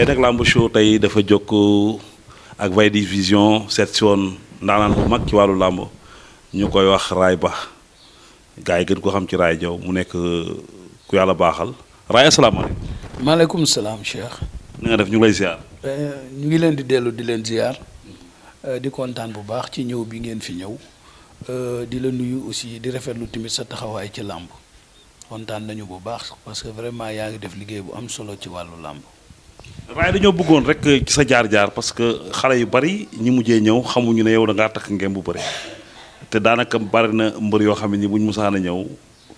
nag Lamb Show tey dafa jokk ak Vice Vision seet si woon ndaanaan bu mag ci wàllu làmb ñu koy wax Raye Ba gars yi gën ko xam ci Raye Diaw mu nekk ku yàlla baaxal Raye asalaamaaleykum. maaleykum salaam Cheikh. ni nga def ñu ngi lay ziar. ñu ngi leen di dellu di leen ziar di kontaan bu baax ci ñëw bi ngeen fi ñëw di la nuyu aussi di rafetlu tamit sa taxawaay ci làmb kontaan nañu bu baax parce que vraiment yaa ngi def liggéey bu am solo ci wàllu làmb. Raye dañoo bëggoon rek ci sa jaar-jaar parce que xale yu bari ñi mujjee ñëw xamuñu ne yow da ngaa takk ngeen bu bëri te daanaka bari na mbër yoo xam ne ni buñ musaan a ñëw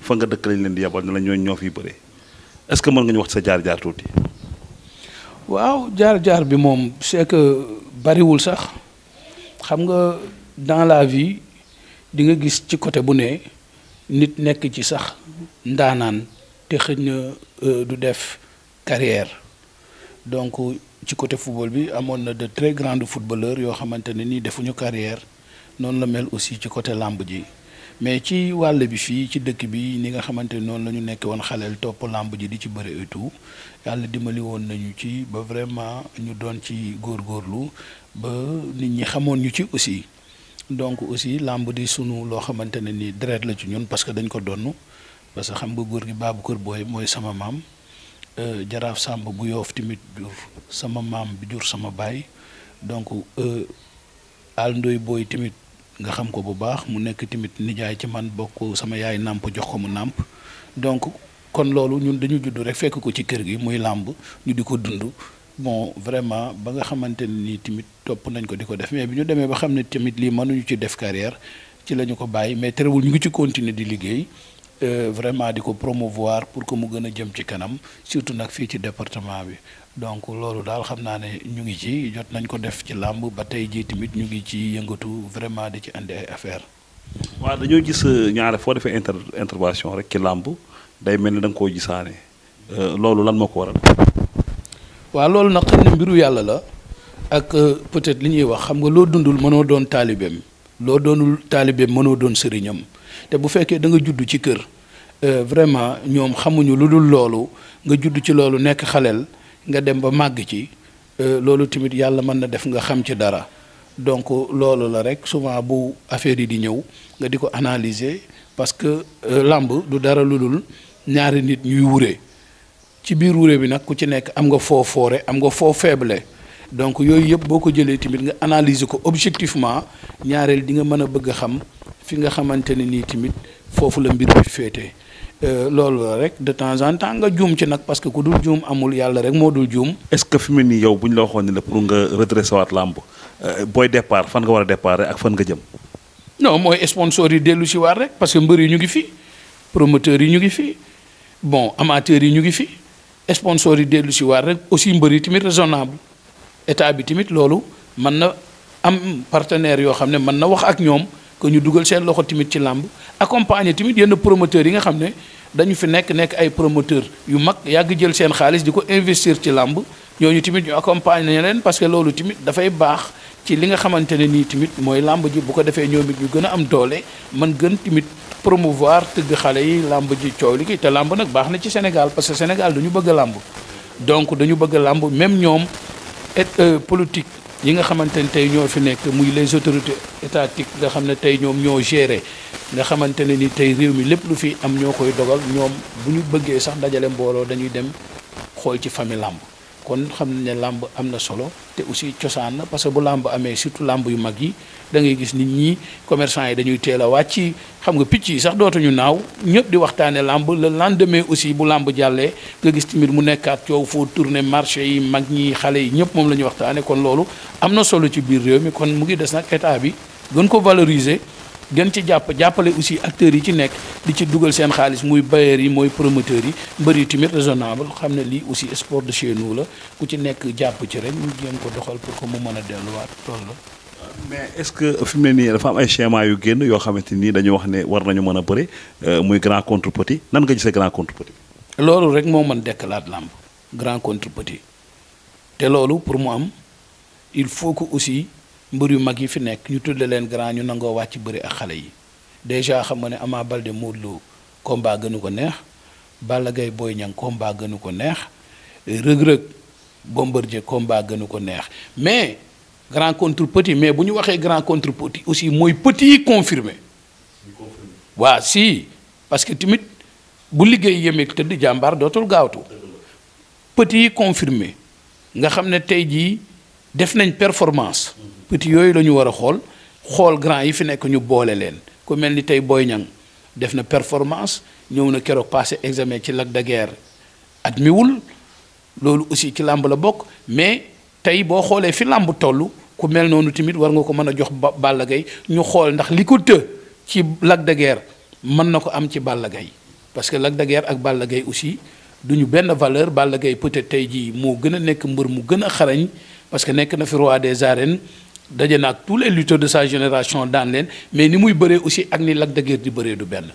fa nga dëkk lañ leen di yebal ne la ñoo fiy bëri est-ce que mën nga ñu wax ci sa jaar-jaar tuuti. waaw jaar-jaar bi moom c'est que bariwul sax xam nga dans la vie di nga gis ci côté bu ne nit nekk ci sax ndaanaan te xëj na du def carrière donc ci côté football bi amoon na de très grands footballeurs yoo xamante ne nii defuñu carrière noonu la mel aussi ci côté làmb ji mais ci wàll bi fii ci dëkk bi ni nga xamante ni noonu la ñu nekk woon xaleel topp làmb ji di ci bëri et tout yàlla dimbali woon nañu ci ba vraiment ñu doon ci góorgóorlu ba nit ñi xamoon ñu ci aussi donc aussi làmb di sunu loo xamante ne ni deret la ci ñun parce que dañ ko donn parce que xam nga góor gi Babacar Boye mooy sama maam Jaraaf Sàmb bu Yoof tamit jur sama maam bi jur sama baay donc Al Ndoy Boy tamit nga xam ko bu baax mu nekk tamit nijaay ci man bokk sama yaay nàmp jox ko mu nàmp donc kon loolu ñun dañu judd rek fekk ko ci kër gi muy làmb ñu di ko dund bon vraiment ba nga xamante ne nii tamit topp nañ ko di ko def mais bi ñu demee ba xam ne tamit lii mënuñu ci def carrière ci la ñu ko bàyyi mais terewul ñu ngi ci continuer di liggéey vraiment di ko promouvoir pour que mu gën a jëm ci kanam surtout nag fii ci département bi donc loolu daal xam naa ne ñu ngi ci jot nañ ko def ci làmb ba tey jii tamit ñu ngi ci yëngatu vraiment di ci andi ay affaire waaw dañoo gis ñaare foo defee intervention rek ci làmb day mel ni da nga koo gisaane loolu lan moo ko waral. waaw loolu nag xam ne mbiru yàlla la ak peut-être li ñuy wax xam nga loo dundul mënoo doon taalibeem loo doonul taalibeem mënoo doon sëriñam te bu fekkee da nga judd ci kër vraiment ñoom xamuñu lu dul loolu nga judd ci loolu nekk xaleel nga dem ba màgg ci loolu tamit yàlla mën na def nga xam ci dara donc loolu la rek souvent bu affaire yi di ñëw nga di ko analyser parce que làmb du dara lu dul ñaari nit ñuy wure ci biir wure bi nag ku ci nekk am nga foo foore am nga foo faible donc yooyu yëpp boo ko jëlee tamit nga analyser ko objectivement ñaareel di nga mën a bëgg a xam fi nga xamante ne nii tamit foofu la mbir bi féetee loolu la rek de temps en temps nga juum ci nag parce que ku dul juum amul yàlla rek moo dul juum. est-ce que fi mu ne nii yow bu ñu la waxoon ne la pour nga redresser waat làmb booy départ fan nga war a départ ak fan nga jëm. non mooy sponsor yi dellu si waat rek parce que mbër yi ñu ngi fi promoteurs yi ñu ngi fi bon amateurs yi ñu ngi fi sponsor yi dellu si waat rek aussi mbër yi tamit raisonnable état bi tamit loolu mën na am partenaire yoo xam ne mën na wax ak ñoom. que ñu dugal seen loxo tamit ci làmb accompagner tamit yenn promoteurs yi nga xam ne dañu fi nekk ay promoteurs yu mag yàgg jël seen xaalis di ko investir ci làmb ñooñu tamit ñu accompagner leen parce que loolu tamit dafay baax ci li nga xamante ne nii tamit mooy làmb ji bu ko defee ñoom it ñu gën a am doole man gën tamit promouvoir tëgg xale yi làmb ji coow li te làmb nag baax na ci Sénégal parce que Sénégal dañu bëgg a làmb donc dañu bëgg a làmb même ñoom politique yi nga xamante ne tey ñoo fi nekk muy les autorités étatiques nga xam ne tey ñoom ñoo gérer nga xamante ne ni tey réew mi lépp lu fi am ñoo koy dogal ñoom bu ñu bëggee sax dajale mbooloo dañuy dem xool ci famille làmb kon xam ne làmb am na solo te aussi cosaan la parce que bu làmb amee surtout làmb yu mag yi da ngay gis nit ñi commerçant yi dañuy teel a wàcc xam nga picc yi sax dootuñu naaw ñëpp di waxtaane làmb le lendemain aussi bu làmb jàllee nga gis tamit mu nekkaat coow foo tourner marché yi mag ñi xale yi ñëpp moom la ñuy waxtaane kon loolu am na solo ci biir réew mi kon mu ngi des nag état bi gën ko valoriser gën ci jàppale aussi acteurs yi ci nekk di ci dugal seen xaalis muy bailleurs yi mooy promoteurs yi mbër yi tamit raisonnable xam ne lii aussi sport de chez nous la ku ci nekk jàpp ci rek ñu jéem ko doxal pour que mu mën a delluwaat tool la. mais est-ce que fi mu ne nii dafa am ay schéma yu génn yoo xamante ni dañu wax ne war nañu mën a bëre muy grand contre petit nan nga gisee grand contre petit. loolu rek moo mën dekkalaat làmb grand contre petit te loolu pour mu am il faut que aussi. mbër yu mag yi fi nekk ñu tudde leen grand ñu nangoo wàcc bëri ak xale yi déjà xam nga ne Ama Baldé Modou Lô combat gënu ko neex Balla Gaye Boy Niang combat gënu ko neex Reug Reug Bombardier combat gënu ko neex mais grand contre petit mais bu ñu waxee grand contre petit aussi mooy petit yi confirmé waa si parce que tamit bu liggéey yemeeg tëdd jàmbaar dootul gaawtu petit yi confirmé nga xam ne tey jii def nañ performance petit yooyu la ñu war a xool grand yi fi nekk ñu boole leen ku mel ni tey Boy Niang def na performance ñëw na keroog passé examen ci Lac de Guiers admiwul loolu aussi ci làmb la bokk mais tey boo xoolee fi làmb toll ku mel noonu tamit war nga ko mën a jox Balla Gaye ñu xool ndax li ko të ci Lac de Guiers mën na ko am ci Balla Gaye parce que Lac de Guiers ak Balla Gaye aussi du ñu benn valeur Balla Gaye peut-être tey jii moo gën a nekk mbër mu gën a xarañ parce que nekk na fi roi des arènes daje na ak tous les lutteurs de sa génération daan leen mais ni muy bëree aussi ak ni Lac de Guiers di bëree du benn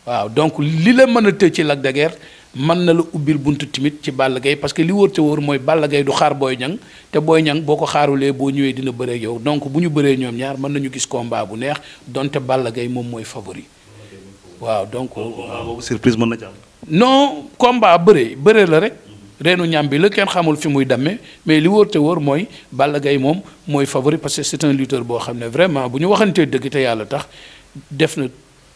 waaw donc li la mën a të ci Lac de Guiers mën na la ubbil buntu timit ci Balla Gaye parce que li wóor te wóor mooy Balla Gaye du xaar Boy Niang te Boy Niang boo ko xaarulee boo ñëwee dina bëree ak yow donc bu ñu bëree ñoom ñaar mën nañu gis combat bu neex donte Balla Gaye moom mooy favori waaw donc. boobu surprise mën na ci am. non combat bëree la rek reenu ñam bi la kenn xamul fi muy demee mais li wóor te wóor mooy Balla Gaye moom mooy favori parce que c'est un lutteur boo xam ne vraiment bu ñu waxantee dëgg te yàlla tax def na.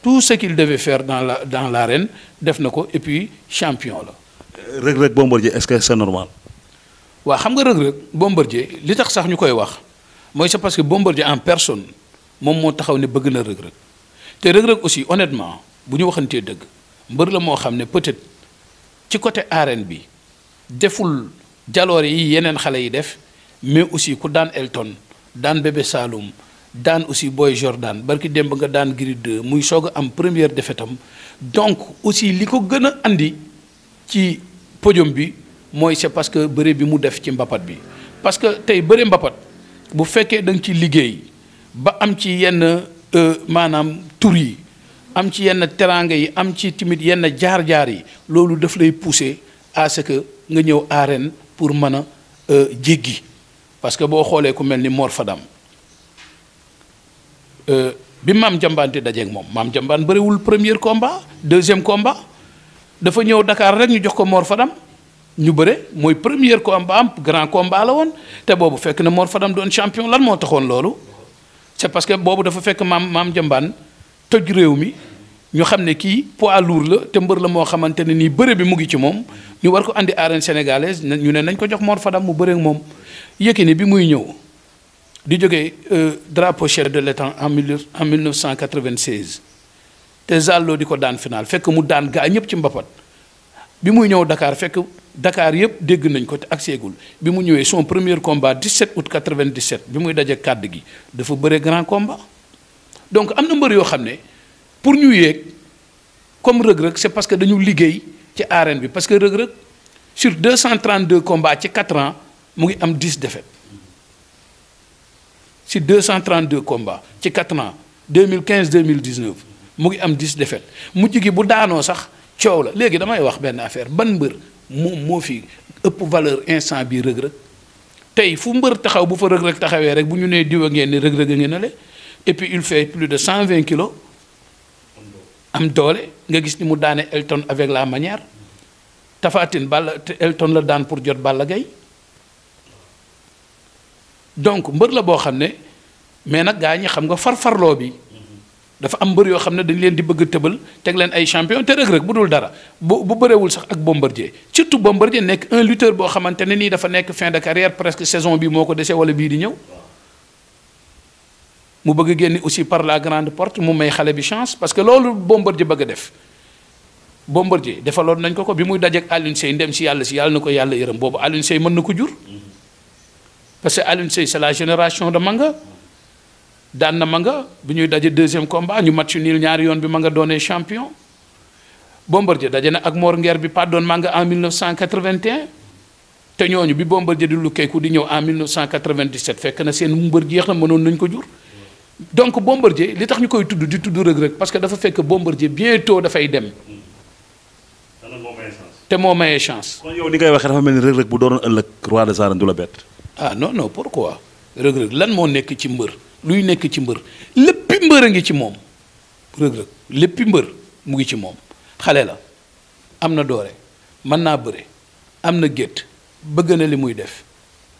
Tout ce qu'il devait faire dans l'arène def na ko et puis champion la. Reug Reug Bombardier est-ce que c'est normal. waaw xam nga Reug Reug Bombardier li tax sax ñu koy wax mooy c'est parce que Bombardier en personne moom moo taxaw ne bëgg na Reug Reug te Reug Reug aussi honnêtement bu ñu waxantee dëgg mbër la moo xam ne peut-être ci côté arène bi deful jaloore yi yeneen xale yi def mais aussi ku daan Elton daan Bébé Saloum. daan aussi Boy Jordan barki démb nga daan Gris 2 muy soog a am première défaite am donc aussi li ko gën a andi ci podium bi mooy c'est parce que bëre bi mu def ci mbapat bi parce que tey bëre mbapat bu fekkee da nga ci liggéey ba am ci yenn maanaam tur yi am ci yenn teraanga yi am ci timit yenn jaar-jaar yi loolu daf lay pousser à ce que nga ñëw arène pour mën a jéggi parce que boo xoolee ku mel ni Mor Fadam bi maam Jambaan di dajeeg moom maam Jambaan bëriwul premier combat deuxième combat dafa ñëw Dakar rek ñu jox ko Mor Fadam ñu bëre mooy premier combat am grand combat la woon te boobu fekk na Mor Fadam doon champion lan moo taxoon loolu c'est parce que boobu dafa fekk maam Jambaan toj réew mi ñu xam ne kii poids lourd la te mbër la moo xamante ne nii bëre bi mu ngi ci moom ñu war ko andi arène sénégalaise ñu ne nañ ko jox Mor Fadam mu bëre ak moom Yékini bi muy ñëw. di jógee drapeau chef de l'État en 1996 te Zallo di ko daan final fekk mu daan gaa ñëpp ci mbapat bi muy ñëw Dakar fekk Dakar yëpp dégg nañ ko te ak seegul bi mu ñëwee son premier combat 17 août 97 bi muy daje kàdd gi dafa bëre grand combat donc am na mbër yoo xam ne pour ñu yéeg comme Reug Reug c'est parce que dañu liggéey ci arène bi parce que Reug Reug sur 232 combats ci 4 ans mu ngi am 10 défaites. ci 232 combats ci 4 ans 2015 2019 mu ngi am 10 défaites mujj gi bu daanoo sax coow la léegi damay wax benn affaire ban mbër moo fi ëpp valeur instant bi Reug Reug tey fu mbër taxaw bu fa Reug Reug taxawee rek bu ñu nee diwa ngeen ni Reug Reug a ngeen le et puis il fait plus de 120 kilos am doole nga gis ni mu daane Elton avec la manière Tapha Tine Elton la daan pour jot Balla Gaye donc mbër la boo xam ne mais nag gaa ñi xam nga farfarloo bi dafa am mbër yoo xam ne dañ leen di bëgg tëbal teg leen ay champion te Reug Reug bu dul dara bu bëreewul sax ak Bombardier surtout Bombardier nekk un lutteur boo xamante ne nii dafa nekk fin de carrière presque saison bi moo ko dese wala bii di ñëw mu bëgg génn aussi par la grande porte mu may xale bi chance parce que loolu Bombardier bëgg a def Bombardier defaloon nañ ko bi muy dajeek Alioune Seye ndem si yàlla na ko yàlla yërëm boobu Alioune Seye mën na ko jur parce que Alioune Seye c'est la génération de Manga daan na Manga bi ñuy daje deuxième combat ñu match niil ñaari yoon bi Manga doonee champion Bombardier daje na ak Mor Nguer bi pàddoon Manga en 1981 te ñooñu bi Bombardier di lukkeeku di ñëw en 1997 fekk na seen mbër jeex na mënoon nañ ko jur donc Bombardier li tax ñu koy tudd di tudd Reug Reug parce que dafa fekk Bombardier bientôt dafay dem te moo mayee chance. kon yow ni ngay waxee dafa mel ni Reug Reug bu doon ëllëg roi des arènes du la bett. ah non pourquoi Reug Reug lan moo nekk ci mbër luy nekk ci mbër léppi mbër a ngi ci moom Reug Reug léppi mbër mu ngi ci moom xale la am na doore mën naa bëre am na gétt bëgg na li muy def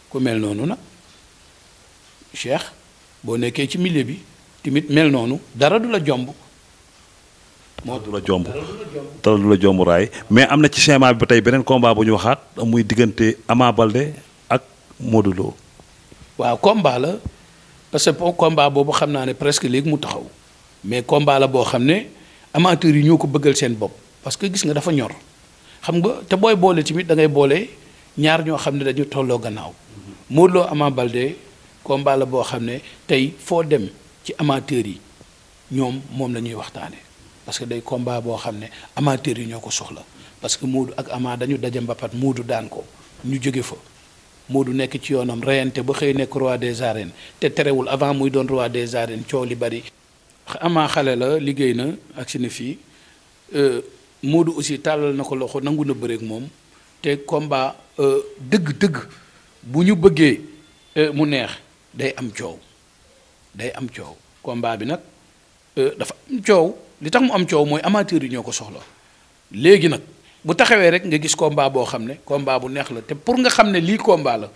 ku mel noonu nag Cheikh boo nekkee ci milieu bi tamit mel noonu dara du la jomb. moo du la jomb dara du la jomb raay mais am na ci schéma bi ba tey beneen combat bu ñu waxaat muy diggante Ama Baldé ak Modou Lo. waaw combat la parce que combat boobu xam naa ne presque léegi mu taxaw mais combat la boo xam ne amateurs yi ñoo ko bëggal seen bopp parce que gis nga dafa ñor xam nga te booy boole tamit da ngay boole ñaar ñoo xam ne dañu tolloo gannaaw Modou Lo Ama Baldé combat la boo xam ne tey foo dem ci amateurs yi ñoom moom la ñuy waxtaane parce que day combat boo xam ne amateurs yi ñoo ko soxla parce que Modou ak Ama dañu daje mbapat Modou daan ko ñu jóge fa Modou nekk ci yoonam reyante ba xëy nekk roi des arènes te terewul avant muy doon roi des arènes coow li bari. Ama xale la liggéey na ak si ne fii Modou aussi tàllal na ko loxo nangu na bëreek moom te combat dëgg-dëgg bu ñu bëggee mu neex day am coow combat bi nag dafa am coow li tax mu am coow mooy amateurs yi ñoo ko soxla léegi nag bu taxawee rek nga gis combat boo xam ne combat bu neex la te pour nga xam ne lii combat la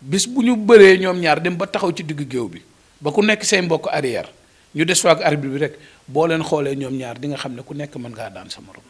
bis bu ñu bëree ñoom ñaar dem ba taxaw ci diggu géew bi ba ku nekk say mbokk arrière ñu des fa ak arbitre bi rek boo leen xoolee ñoom ñaar di nga xam ne ku nekk mën ngaa daan sa morom.